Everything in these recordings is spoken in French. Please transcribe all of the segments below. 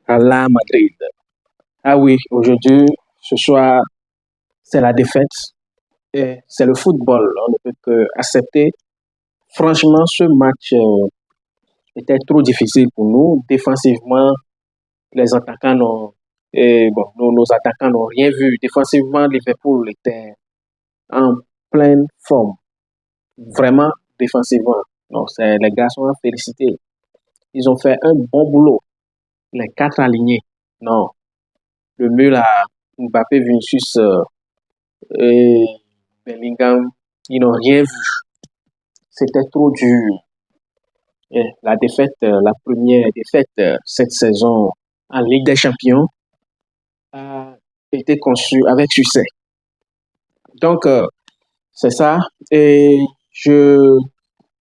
à la Madrid. Ah oui, aujourd'hui, ce soir, c'est la défaite et c'est le football. On ne peut que accepter. Franchement, ce match était trop difficile pour nous. Défensivement, les attaquants n'ont nos attaquants n'ont rien vu. Défensivement, Liverpool était en pleine forme. Vraiment défensivement. Donc, c'est les garçons à féliciter. Ils ont fait un bon boulot. Les quatre alignés. Non, le mieux là, Mbappé, Vinicius et Bellingham, ils n'ont rien vu. C'était trop dur. Et la défaite, la première défaite cette saison en Ligue des Champions a été conçue avec succès. Donc, c'est ça. Et je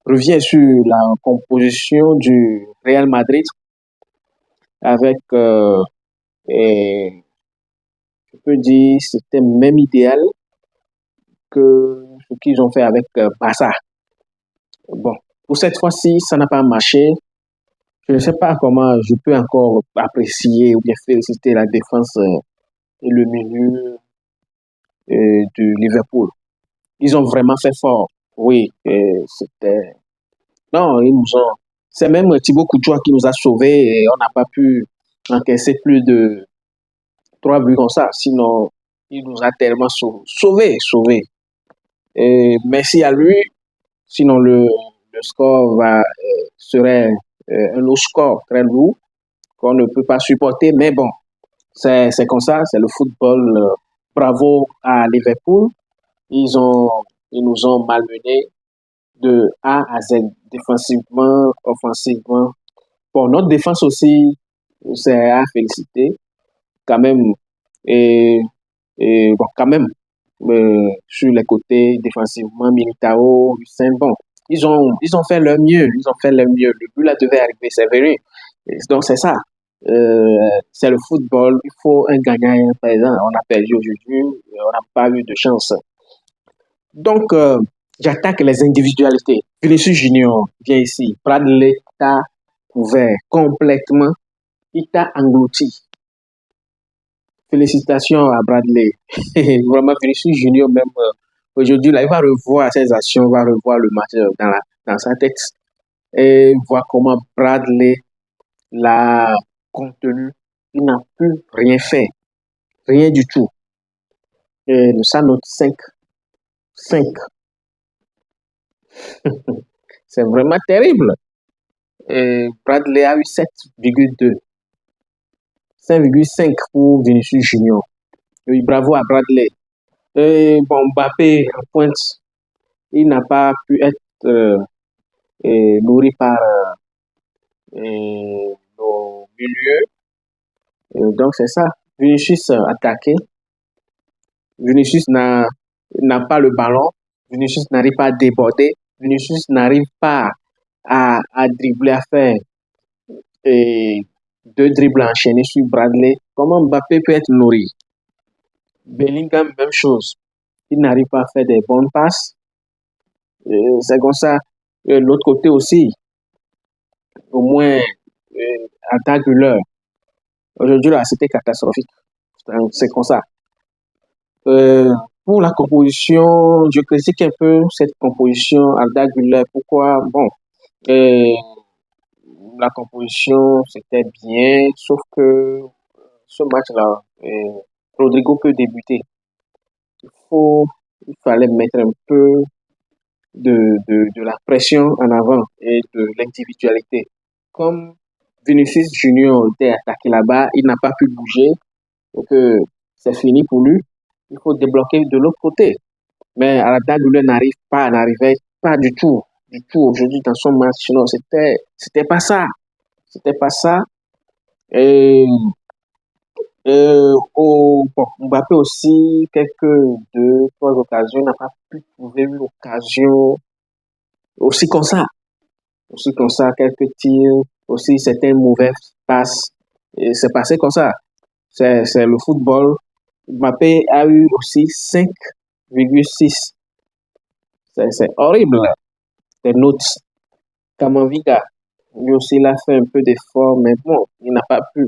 reviens sur la composition du Real Madrid avec, et je peux dire, c'était même idéal que ce qu'ils ont fait avec Barça. Bon, pour cette fois-ci, ça n'a pas marché. Je ne sais pas comment je peux encore apprécier ou bien féliciter la défense et le milieu de Liverpool. Ils ont vraiment fait fort. Oui, c'était. Non, ils nous ont. C'est même Thibaut Courtois qui nous a sauvés et on n'a pas pu encaisser plus de 3 buts comme ça. Sinon, il nous a tellement sauvés. Et merci à lui. Sinon, le score serait un lourd score très lourd qu'on ne peut pas supporter. Mais bon, c'est comme ça, c'est le football. Bravo à Liverpool. Ils, ont, ils nous ont malmenés de A à Z, défensivement, offensivement. Pour notre défense aussi, c'est à féliciter. Quand même, et, et bon, quand même, sur les côtés défensivement, Militao, Hussein, bon, ils ont fait leur mieux. Ils ont fait leur mieux. Le but là devait arriver, c'est vrai. Donc, c'est ça. C'est le football. Il faut un gagnant et un perdant. On a perdu aujourd'hui. On n'a pas eu de chance. Donc, j'attaque les individualités. Vinicius Junior vient ici. Bradley t'a couvert complètement. Il t'a englouti. Félicitations à Bradley. Vraiment, Vinicius Junior, même aujourd'hui, là, il va revoir ses actions, il va revoir le match dans sa tête et voir comment Bradley l'a contenu. Il n'a plus rien fait. Rien du tout. Et sa note 5. 5. C'est vraiment terrible. Et Bradley a eu 7,2. 5,5 pour Vinicius Junior. Oui, bravo à Bradley. Et bon, Mbappé en pointe, il n'a pas pu être nourri par nos milieux. Donc c'est ça. Vinicius attaqué. Vinicius n'a pas le ballon. Vinicius n'arrive pas à déborder. Vinicius n'arrive pas à dribbler, à faire et 2 dribbles enchaînés sur Bradley. Comment Mbappé peut être nourri? Bellingham, même chose. Il n'arrive pas à faire des bonnes passes. C'est comme ça. L'autre côté aussi, au moins, attaque de l'heure. Aujourd'hui, là, c'était catastrophique. C'est comme ça. Euh, pour la composition, je critique un peu cette composition Arda Güler. Pourquoi? Bon, euh, la composition, c'était bien, sauf que ce match-là, Rodrigo peut débuter. Il fallait mettre un peu de la pression en avant et de l'individualité. Comme Vinicius Junior était attaqué là-bas, il n'a pas pu bouger, donc c'est fini pour lui. Il faut débloquer de l'autre côté. Mais Arada Güler n'arrivait pas du tout aujourd'hui dans son match. Non, c'était pas ça. C'était pas ça. Et, bon, Mbappé aussi, deux, trois occasions, n'a pas pu trouver une occasion aussi comme ça. Aussi comme ça, quelques tirs, aussi certaines mauvaises passes. Et c'est passé comme ça. C'est le football. Mbappé a eu aussi 5,6. C'est horrible, là. Des notes. Kamavinga, lui aussi, il a fait un peu d'effort, mais bon, il n'a pas pu.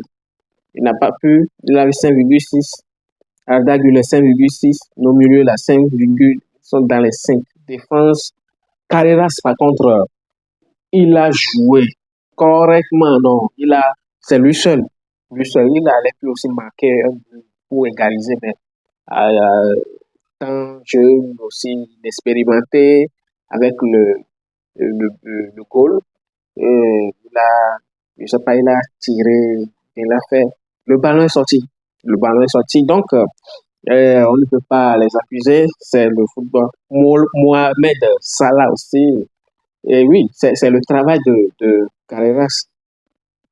Il n'a pas pu. Il a le 5,6. Arda Güler 5,6. Nos milieux, là, 5, sont dans les 5. Défense. Carreras, par contre, il a joué correctement, non. C'est lui seul. Lui seul, il allait pu aussi marquer un but pour égaliser, mais tant jeune, aussi expérimenté, avec le goal. Je sais pas, il a tiré, il a fait. Le ballon est sorti. Le ballon est sorti. Donc, on ne peut pas les accuser. C'est le football. Mohamed Salah aussi. Et oui, c'est le travail de Carreras.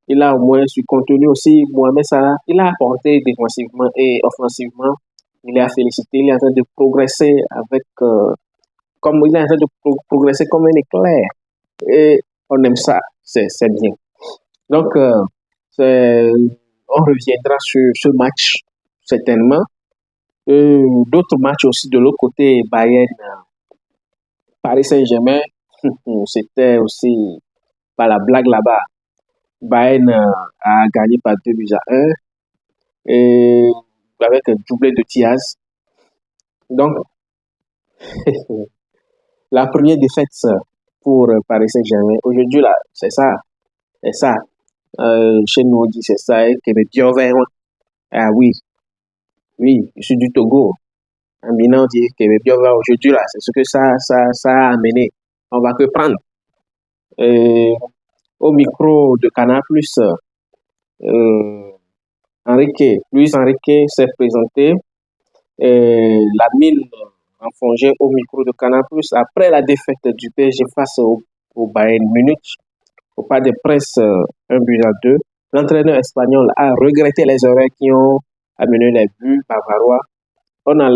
Il a au moins su contenir aussi Mohamed Salah. Il a apporté défensivement et offensivement. Il est à féliciter. Il est en train de progresser comme il est en train de progresser comme un éclair. Et on aime ça. C'est bien. Donc, on reviendra sur ce match, certainement. D'autres matchs aussi de l'autre côté, Bayern, Paris Saint-Germain, c'était aussi pas la blague là-bas. Bayern a gagné par 2 buts à 1 et avec un doublé de Diaz. Donc, la première défaite pour Paris Saint-Germain, aujourd'hui, là, c'est ça. C'est ça. Chez nous, on dit c'est ça, que le Dieu ah oui, oui, je suis du Togo. En Milan, on dit que le Dieu aujourd'hui, là, c'est ce que ça a amené. On va que prendre. Au micro de Canal+, Luis Enrique s'est présenté. La mine enfangée au micro de Canal+, après la défaite du PSG face au Bayern Munich, au pas de presse 1 but à 2. L'entraîneur espagnol a regretté les erreurs qui ont amené les buts bavarois. On a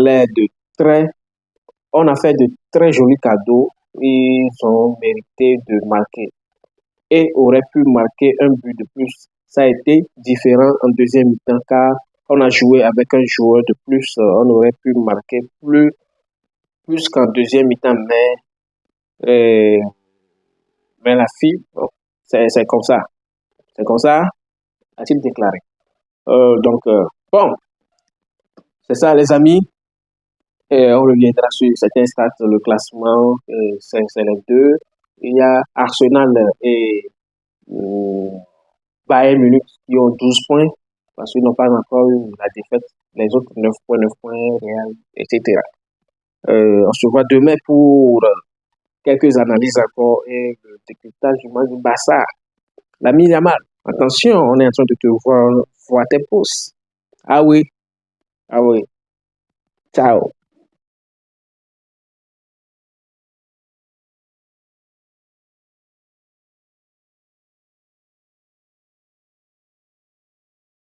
fait de très jolis cadeaux. Ils ont mérité de marquer et auraient pu marquer un but de plus. Ça a été différent en deuxième mi-temps car on a joué avec un joueur de plus. On aurait pu marquer plus qu'en deuxième mi-temps, euh, mais la fille, bon, c'est comme ça. C'est comme ça, a-t-il déclaré. Bon, c'est ça les amis. Et on reviendra sur certains stats, le classement, c'est les deux. Il y a Arsenal et euh, Bayern Munich qui ont 12 points parce qu'ils n'ont pas encore eu la défaite. Les autres 9 points, Real, etc. On se voit demain pour quelques analyses encore et le décryptage du match du Barça. L'ami Yamal, attention, on est en train de te voir tes pouces. Ah oui, ah oui. Ciao.